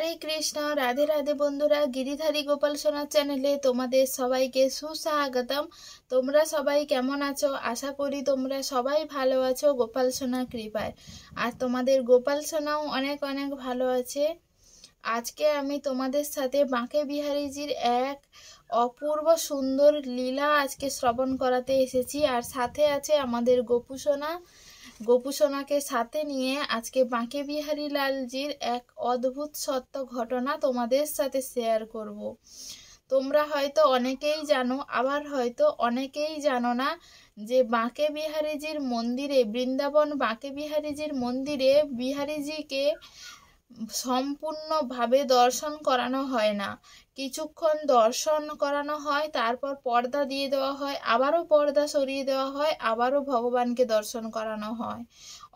হরে কৃষ্ণ। রাধে রাধে বন্ধুরা, গিরিধারী গোপাল সোনার চ্যানেলে তোমাদের সবাইকে সুস্বাগতম। তোমরা সবাই কেমন আছো? আশা করি তোমরা সবাই ভালো আছো গোপাল সোনার কৃপায়। আর তোমাদের গোপাল সোনাও অনেক অনেক ভালো আছে। আজকে আমি তোমাদের সাথে বাঁকে বিহারীজির এক অপূর্ব সুন্দর লীলা আজকে শ্রবণ করাতে এসেছি। আর সাথে আছে আমাদের গোপু সোনা। গোপু সোনাকে সাথে নিয়ে আজকে বাঁকে বিহারী লালজির এক অদ্ভুত সত্য ঘটনা তোমাদের সাথে শেয়ার করব। তোমরা হয়তো অনেকেই জানো, আবার হয়তো অনেকেই জানো না যে বাঁকে বিহারীজির মন্দিরে, বৃন্দাবন বাঁকে বিহারীজির মন্দিরে বিহারীজিকে সম্পূর্ণভাবে দর্শন করানো হয় না। কিছুক্ষণ দর্শন করানো হয়, তারপর পর্দা দিয়ে দেওয়া হয়, আবারও পর্দা সরিয়ে দেওয়া হয়, আবারও ভগবানকে দর্শন করানো হয়।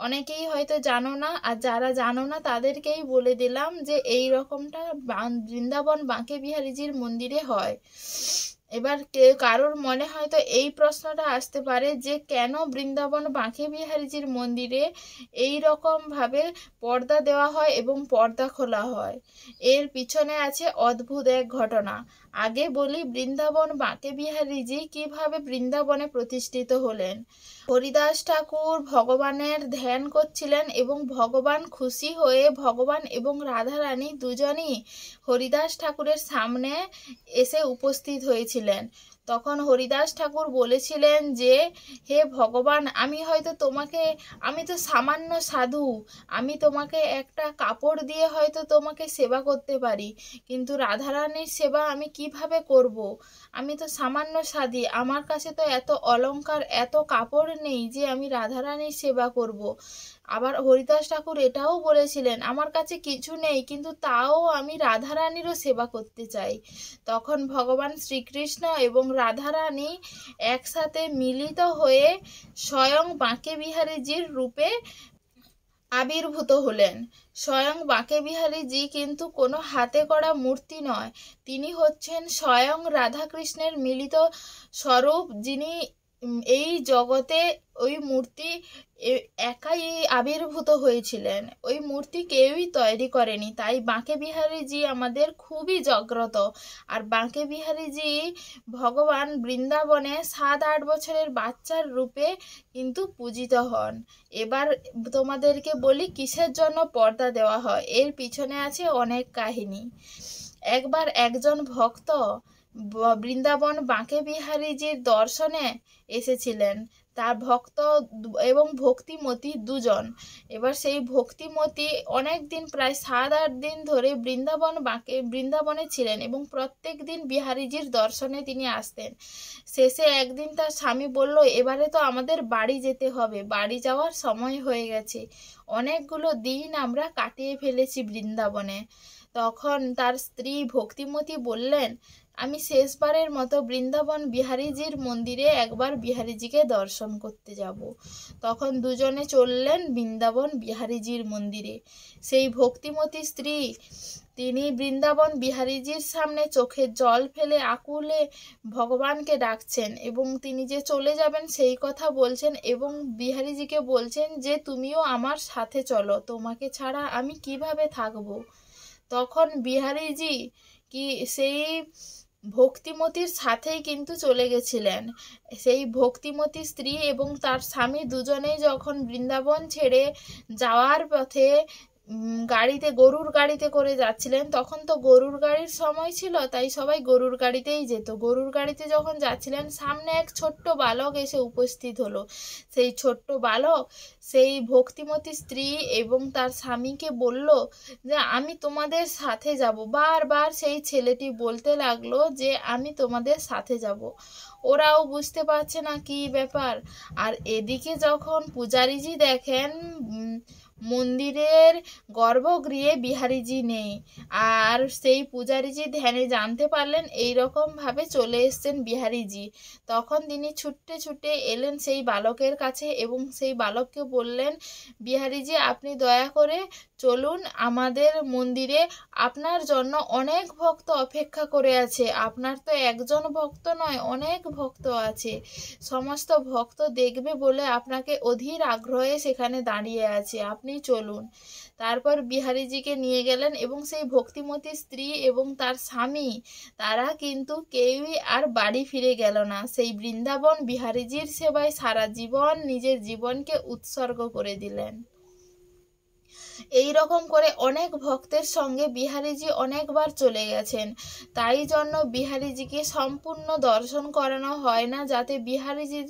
অনেকেই হয়তো জানো না, আর যারা জানো না তাদেরকেই বলে দিলাম যে এই রকমটা বৃন্দাবন বাঁকে বিহারীজির মন্দিরে হয়। এবার কারোর মনে হয়তো এই প্রশ্নটা আসতে পারে যে কেন বৃন্দাবন বাঁকে বিহারীজির মন্দিরে এই রকম ভাবে পর্দা দেওয়া হয় এবং পর্দা খোলা হয়। এর পিছনে আছে অদ্ভুত এক ঘটনা। আগে বলি বৃন্দাবন বাঁকে বিহারীজি কিভাবে বৃন্দাবনে প্রতিষ্ঠিত হলেন। হরিদাস ঠাকুর ভগবানের ধ্যান করছিলেন এবং ভগবান খুশি হয়ে ভগবান এবং রাধারানী দুজনই হরিদাস ঠাকুরের সামনে এসে উপস্থিত হয়েছিলেন। তখন হরিদাস ঠাকুর বলেছিলেন যে হে ভগবান, আমি তো সামান্য সাধু, আমি তোমাকে একটা কাপড় দিয়ে হয়তো তোমাকে সেবা করতে পারি, কিন্তু রাধারানীর সেবা আমি কিভাবে করব? আমি তো সামান্য সাধী, আমার কাছে তো এত অলংকার এত কাপড় নেই যে আমি রাধারানীর সেবা করব। আবার হরিদাস ঠাকুর এটাও বলেছিলেন আমার কাছে কিছু নেই, কিন্তু তাও আমি রাধারানীরও সেবা করতে চাই। তখন ভগবান শ্রীকৃষ্ণ এবং রাধারানী একসাথে মিলিত হয়ে স্বয়ং বাঁকে বিহারীজির রূপে আবির্ভূত হলেন। স্বয়ং বাঁকে বিহারীজি কিন্তু কোনো হাতে করা মূর্তি নয়, তিনি হচ্ছেন স্বয়ং রাধাকৃষ্ণের মিলিত স্বরূপ, যিনি এই জগতে ওই মূর্তি একাই আবির্ভূত হয়েছিলেন। ওই মূর্তি কেউই তৈরি করেনি। তাই বাঁকে বিহারীজি আমাদের খুবই জাগ্রত। আর বাঁকে বিহারীজি ভগবান বৃন্দাবনে 7-8 বছরের বাচ্চার রূপে কিন্তু পূজিত হন। এবার তোমাদেরকে বলি কিসের জন্য পর্দা দেওয়া হয়। এর পিছনে আছে অনেক কাহিনী। একবার একজন ভক্ত বৃন্দাবন বাঁকে বিহারীজির দর্শনে এসেছিলেন। তার ভক্ত এবং ভক্তিমতী দুজন। এবার সেই ভক্তিমতী অনেক দিন, প্রায় 7-8 দিন ধরে বৃন্দাবনে ছিলেন এবং প্রত্যেক দিন বিহারীজির দর্শনে তিনি আসতেন। শেষে একদিন তার স্বামী বলল, এবারে তো আমাদের বাড়ি যেতে হবে, বাড়ি যাওয়ার সময় হয়ে গেছে, অনেকগুলো দিন আমরা কাটিয়ে ফেলেছি বৃন্দাবনে। তখন তার স্ত্রী ভক্তিমতী বললেন, আমি শেষবারের মতো বৃন্দাবন বিহারীজির মন্দিরে একবার বিহারীজিকে দর্শন করতে যাব। তখন দুজনে চললেন বৃন্দাবন বিহারীজির মন্দিরে। সেই ভক্তিমতী স্ত্রী তিনি বৃন্দাবন বিহারীজির সামনে চোখের জল ফেলে আকুলে ভগবানকে ডাকছেন এবং তিনি যে চলে যাবেন সেই কথা বলছেন এবং বিহারীজিকে বলছেন যে তুমিও আমার সাথে চলো, তোমাকে ছাড়া আমি কিভাবে থাকবো। তখন বিহারীজি সেই ভক্তিমতীর সাথেই কিন্তু চলে গেছিলেন। সেই ভক্তিমতী স্ত্রী এবং তার স্বামী দুজনেই যখন বৃন্দাবন ছেড়ে যাওয়ার পথে গরুর গাড়িতে করে যাচ্ছিলেন, তখন তো গরুর গাড়ির সময় ছিল, তাই সবাই গরুর গাড়িতেই যেত। গরুর গাড়িতে যখন যাচ্ছিলেন সামনে এক ছোট্ট বালক এসে উপস্থিত হলো। সেই ছোট্ট বালক সেই ভক্তিমতী স্ত্রী এবং তার স্বামীকে বলল যে আমি তোমাদের সাথে যাব। বারবার সেই ছেলেটি বলতে লাগলো যে আমি তোমাদের সাথে যাব। ওরাও বুঝতে পারছে না কি ব্যাপার। আর এদিকে যখন পূজারীজি দেখেন মন্দিরের গর্ভগৃহে বিহারীজি নেই, আর সেই পূজারীজি ধ্যানে জানতে পারলেন এই রকম ভাবে চলে এসছেন বিহারীজি। তখন তিনি ছুটে ছুটে এলেন সেই বালকের কাছে এবং সেই বালককে বললেন, বিহারীজি আপনি দয়া করে চলুন আমাদের মন্দিরে, আপনার জন্য অনেক ভক্ত অপেক্ষা করে আছে। আপনার তো একজন ভক্ত নয়, অনেক ভক্ত আছে, সমস্ত ভক্ত দেখবে বলে আপনাকে অধীর আগ্রহে সেখানে দাঁড়িয়ে আছে, আপনি আপনি চলুন। তারপর বিহারীজিকে নিয়ে গেলেন এবং সেই ভক্তিমতী স্ত্রী এবং তার স্বামী তারা কিন্তু কেউই আর বাড়ি ফিরে গেল না। সেই বৃন্দাবন বিহারীজির সেবায় সারা জীবন নিজের জীবনকে উৎসর্গ করে দিলেন। এই রকম করে অনেক ভক্তের সঙ্গে বিহারীজি অনেকবার চলে গেছেন। তাই জন্য বিহারীজিকে সম্পূর্ণ দর্শন করানো হয় না, যাতে বিহারীজির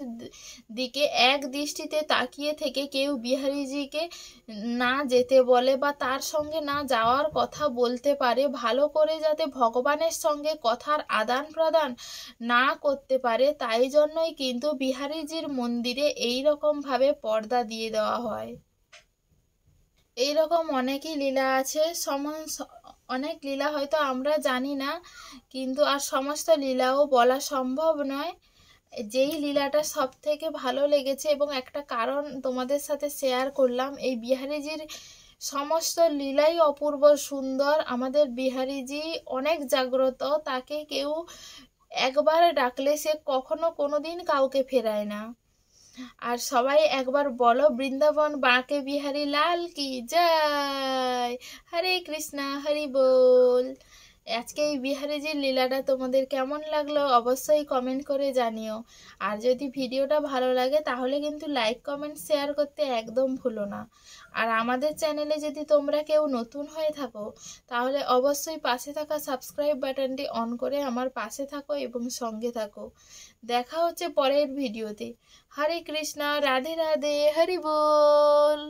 দিকে এক দৃষ্টিতে তাকিয়ে থেকে কেউ বিহারীজিকে না যেতে বলে বা তার সঙ্গে না যাওয়ার কথা বলতে পারে, ভালো করে যাতে ভগবানের সঙ্গে কথার আদান প্রদান না করতে পারে। তাই জন্যই কিন্তু বিহারীজির মন্দিরে এই রকম ভাবে পর্দা দিয়ে দেওয়া হয়। এইরকম অনেকই লীলা আছে, অনেক লীলা হয়তো আমরা জানি না, কিন্তু আর সমস্ত লীলাও বলা সম্ভব নয়। যেই লীলাটা সব থেকে ভালো লেগেছে এবং একটা কারণ তোমাদের সাথে শেয়ার করলাম, এই বিহারীজির সমস্ত লীলাই অপূর্ব সুন্দর। আমাদের বিহারীজি অনেক জাগ্রত, তাকে কেউ একবার ডাকলে সে কখনো কোনোদিন কাউকে ফেরায় না। আর সবাই একবার বলো, বৃন্দাবন বাঁকে বিহারী লাল কি জয়। হরে কৃষ্ণা হরি বল। আজকে এই বিহারীজির লীলাটা তোমাদের কেমন লাগলো অবশ্যই কমেন্ট করে জানিও। আর যদি ভিডিওটা ভালো লাগে তাহলে কিন্তু লাইক কমেন্ট শেয়ার করতে একদম ভুলো না। আর আমাদের চ্যানেলে যদি তোমরা কেউ নতুন হয়ে থাকো তাহলে অবশ্যই পাশে থাকা সাবস্ক্রাইব বাটনটি অন করে আমার পাশে থাকো এবং সঙ্গে থাকো। দেখা হচ্ছে পরের ভিডিওতে। হরে কৃষ্ণা, রাধে রাধে, হরি বল।